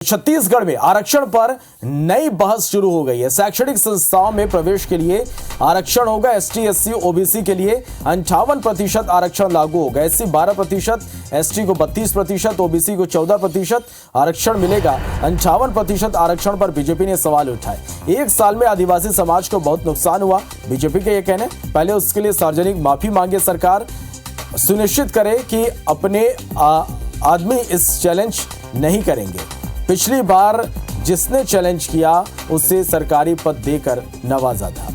छत्तीसगढ़ में आरक्षण पर नई बहस शुरू हो गई है। शैक्षणिक संस्थाओं में प्रवेश के लिए आरक्षण होगा। एसटी, एससी, ओबीसी के लिए 58% आरक्षण लागू होगा। एससी 12%, एसटी को 32%, ओबीसी को 14% आरक्षण मिलेगा। 58% आरक्षण पर बीजेपी ने सवाल उठाए। एक साल में आदिवासी समाज को बहुत नुकसान हुआ, बीजेपी के ये कहने। पहले उसके लिए सार्वजनिक माफी मांगे सरकार, सुनिश्चित करे कि अपने आदमी इस चैलेंज नहीं करेंगे। पिछली बार जिसने चैलेंज किया उसे सरकारी पद देकर नवाजा था।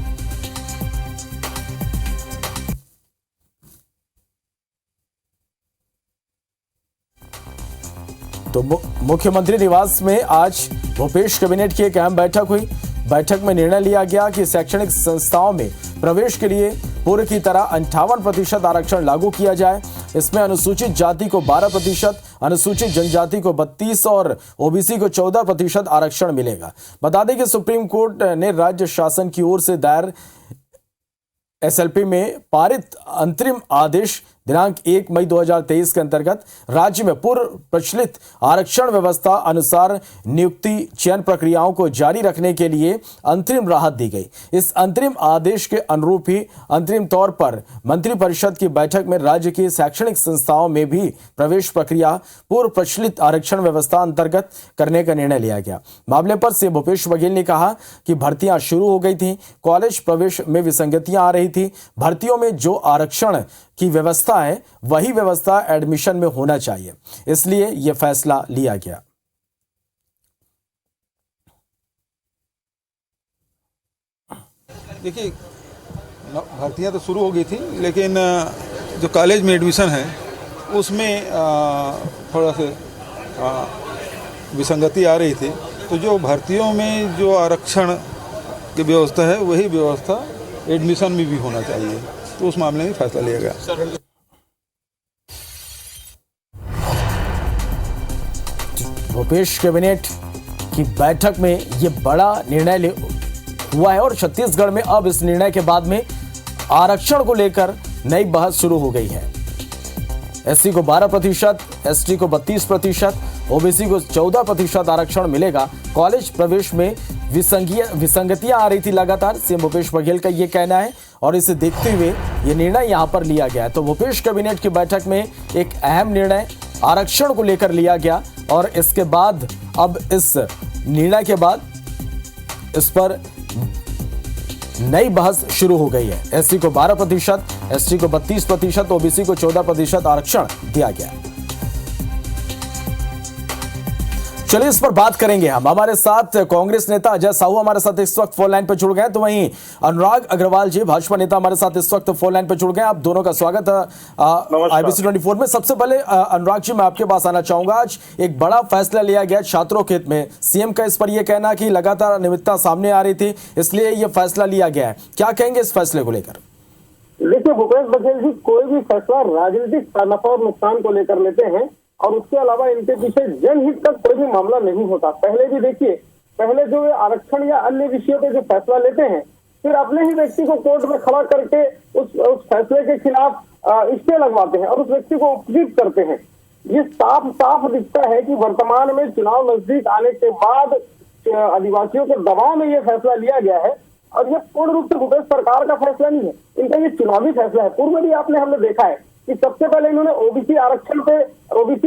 तो मुख्यमंत्री निवास में आज भूपेश कैबिनेट की एक अहम बैठक हुई। बैठक में निर्णय लिया गया कि शैक्षणिक संस्थाओं में प्रवेश के लिए पूर्व की तरह 58% आरक्षण लागू किया जाए। इसमें अनुसूचित जाति को 12%, अनुसूचित जनजाति को 32% और ओबीसी को 14% आरक्षण मिलेगा। बता दें कि सुप्रीम कोर्ट ने राज्य शासन की ओर से दायर एसएलपी में पारित अंतरिम आदेश दिनांक 1 मई 2023 के अंतर्गत राज्य में पूर्व प्रचलित आरक्षण व्यवस्था अनुसार नियुक्ति चयन प्रक्रियाओं को जारी रखने के लिए अंतरिम राहत दी गई। इस अंतरिम आदेश के अनुरूप ही अंतरिम तौर पर मंत्रिपरिषद की बैठक में राज्य की शैक्षणिक संस्थाओं में भी प्रवेश प्रक्रिया पूर्व प्रचलित आरक्षण व्यवस्था अंतर्गत करने का निर्णय लिया गया। मामले पर सीएम भूपेश बघेल ने कहा कि भर्तियां शुरू हो गई थी, कॉलेज प्रवेश में विसंगतियां आ रही थी। भर्तियों में जो आरक्षण की व्यवस्था है वही व्यवस्था एडमिशन में होना चाहिए, इसलिए यह फैसला लिया गया। देखिए, भर्तियां तो शुरू हो गई थी, लेकिन जो कॉलेज में एडमिशन है उसमें थोड़ा सा विसंगति आ रही थी। तो जो भर्तियों में जो आरक्षण की व्यवस्था है वही व्यवस्था एडमिशन में भी होना चाहिए, तो उस मामले में फैसला लिया गया। भूपेश कैबिनेट की बैठक में यह बड़ा निर्णय हुआ है और छत्तीसगढ़ में अब इस निर्णय के बाद में आरक्षण को लेकर नई बहस शुरू हो गई है। एससी को 12%, एसटी को 32%, ओबीसी को 14% आरक्षण मिलेगा। कॉलेज प्रवेश में विसंगतियां आ रही थी लगातार, सीएम भूपेश बघेल का यह कहना है और इसे देखते हुए यह निर्णय यहां पर लिया गया है। तो भूपेश कैबिनेट की बैठक में एक अहम निर्णय आरक्षण को लेकर लिया गया और इसके बाद अब इस निर्णय के बाद इस पर नई बहस शुरू हो गई है। एससी को 12%, एसटी को 32%, ओबीसी को 14% आरक्षण दिया गया। चलिए इस पर बात करेंगे हम। हमारे साथ कांग्रेस नेता अजय साहू हमारे साथ इस वक्त फोन लाइन पर जुड़ गए, तो वहीं अनुराग अग्रवाल जी भाजपा नेता हमारे साथ इस वक्त फोन लाइन पर जुड़ गए। आप दोनों का स्वागत है आईबीसी 24 में। सबसे पहले अनुराग जी, मैं आपके पास आना चाहूंगा। आज एक बड़ा फैसला लिया गया छात्रों के हित में। सीएम का इस पर यह कहना कि लगातार अनियमितता सामने आ रही थी, इसलिए यह फैसला लिया गया है। क्या कहेंगे इस फैसले को लेकर? देखिए, भूपेश बघेल जी कोई भी फैसला राजनीतिक नफा और नुकसान को लेकर लेते हैं और उसके अलावा इनके पीछे जनहित तक कोई भी मामला नहीं होता। पहले भी देखिए, पहले जो आरक्षण या अन्य विषयों पे जो फैसला लेते हैं, फिर अपने ही व्यक्ति को कोर्ट में खड़ा करके उस फैसले के खिलाफ स्टे लगवाते हैं और उस व्यक्ति को उपजीत करते हैं। ये साफ साफ दिखता है कि वर्तमान में चुनाव नजदीक आने के बाद आदिवासियों के दबाव में ये फैसला लिया गया है और ये पूर्ण रूप से भूपेश सरकार का फैसला नहीं है, इनका ये चुनावी फैसला है। पूर्व में भी हमने देखा है कि सबसे पहले इन्होंने ओबीसी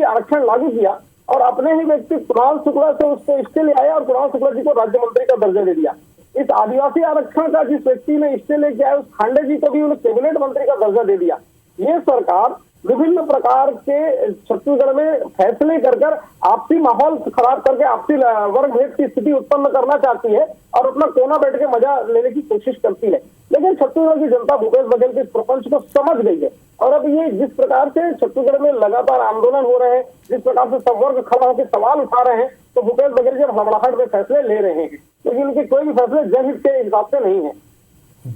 आरक्षण लागू किया और अपने ही व्यक्ति कुणाल शुक्ला से उसको स्टे ले आया और कुणाल शुक्ला जी को राज्य मंत्री का दर्जा दे दिया। इस आदिवासी आरक्षण का जिस व्यक्ति ने स्टे लेके आया उस खांडे जी को भी उन्हें कैबिनेट मंत्री का दर्जा दे दिया। ये सरकार विभिन्न प्रकार के छत्तीसगढ़ में फैसले कर आपसी माहौल खराब करके आपसी वर्ग भेद की स्थिति उत्पन्न करना चाहती है और अपना कोना बैठ के मजा लेने की कोशिश करती है। लेकिन छत्तीसगढ़ की जनता भूपेश बघेल के प्रपंच को समझ गई है और अब ये जिस प्रकार से छत्तीसगढ़ में लगातार आंदोलन हो रहे हैं, जिस प्रकार से सब वर्ग खड़ा होकर सवाल उठा रहे हैं, तो भूपेश बघेल जब हड़बड़ाहट में फैसले ले रहे हैं, लेकिन उनके कोई भी फैसले जनहित के हिसाब से नहीं है।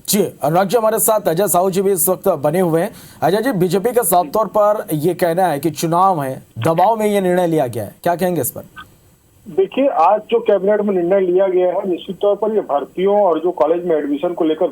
जी अनुराग जी, हमारे साथ अजय साहू जी भी इस वक्त बने हुए हैं। अजय जी, बीजेपी का साफ तौर पर यह कहना है कि चुनाव है, दबाव में यह निर्णय लिया गया है, क्या कहेंगे इस पर? देखिए, आज जो कैबिनेट में निर्णय लिया गया है, निश्चित तौर पर ये भर्तियों और जो कॉलेज में एडमिशन को लेकर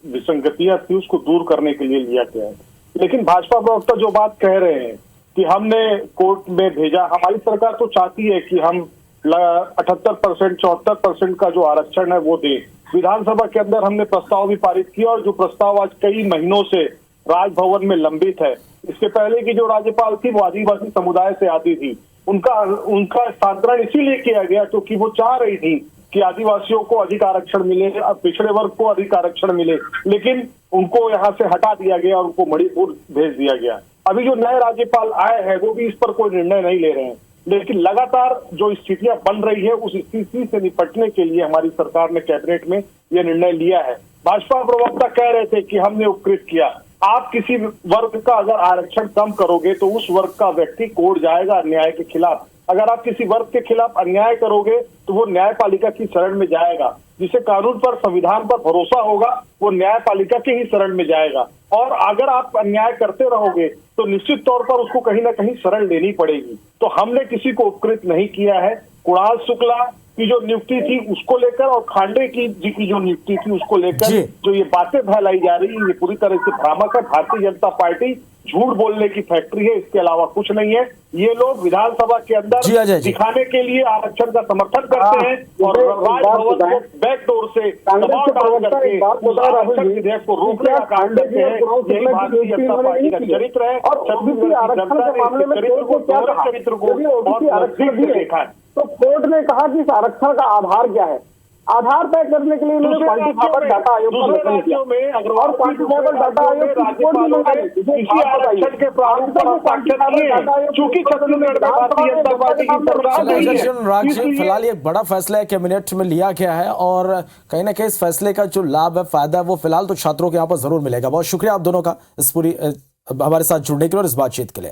विसंगतियां थी उसको दूर करने के लिए लिया गया है। लेकिन भाजपा प्रवक्ता जो बात कह रहे हैं कि हमने कोर्ट में भेजा, हमारी सरकार तो चाहती है कि हम 78%, 74% का जो आरक्षण है वो दे। विधानसभा के अंदर हमने प्रस्ताव भी पारित किया, और जो प्रस्ताव आज कई महीनों से राजभवन में लंबित है। इसके पहले की जो राज्यपाल थी वो आदिवासी समुदाय से आती थी, उनका स्थानांतरण इसीलिए किया गया क्योंकि वो चाह रही थी कि आदिवासियों को अधिक आरक्षण मिले, पिछड़े वर्ग को अधिक आरक्षण मिले, लेकिन उनको यहाँ से हटा दिया गया और उनको मणिपुर भेज दिया गया। अभी जो नए राज्यपाल आए हैं वो भी इस पर कोई निर्णय नहीं ले रहे हैं, लेकिन लगातार जो स्थितियां बन रही है उस स्थिति से निपटने के लिए हमारी सरकार ने कैबिनेट में यह निर्णय लिया है। भाजपा प्रवक्ता कह रहे थे कि हमने उपकृत किया। आप किसी वर्ग का अगर आरक्षण कम करोगे तो उस वर्ग का व्यक्ति कोर्ट जाएगा अन्याय के खिलाफ। अगर आप किसी वर्ग के खिलाफ अन्याय करोगे तो वो न्यायपालिका की शरण में जाएगा। जिसे कानून पर, संविधान पर भरोसा होगा वो न्यायपालिका के ही शरण में जाएगा। और अगर आप अन्याय करते रहोगे तो निश्चित तौर पर उसको कहीं ना कहीं शरण लेनी पड़ेगी। तो हमने किसी को उपकृत नहीं किया है। कुणाल शुक्ला की जो नियुक्ति थी उसको लेकर और खांडे जी की जो नियुक्ति थी उसको लेकर जो ये बातें फैलाई जा रही है ये पूरी तरह से भ्रामक है। भारतीय जनता पार्टी झूठ बोलने की फैक्ट्री है, इसके अलावा कुछ नहीं है। ये लोग विधानसभा के अंदर दिखाने के लिए आरक्षण का समर्थन करते हैं और राजभवन को बैकडोर से दबाव डाल करके आरक्षण विधेयक को रोकने का काम करते हैं। यही भारतीय जनता पार्टी का चरित्र है। छत्तीसगढ़ की जनता ने चरित्र को बहुत नजदीक से देखा है। तो कोर्ट ने कहा कि इस आरक्षण का आधार क्या है, आधार तय करने के लिए उन्होंने क्वांटिफाइबल डाटा आयोग का गठन किया और क्वांटिफाइबल डाटा आयोग की रिपोर्ट भी मंगा ली। इसी आरक्षण के प्रारूप पर हस्ताक्षर किए, चूंकि छत्तीसगढ़ में भारतीय जनता पार्टी की सरकार नहीं है। फिलहाल एक बड़ा फैसला कैबिनेट में लिया गया है और कहीं ना कहीं इस फैसले का जो लाभ है, फायदा है वो फिलहाल तो छात्रों के यहाँ पर जरूर मिलेगा। बहुत शुक्रिया आप दोनों का इस पूरी हमारे साथ जुड़ने के लिए और इस बातचीत के लिए।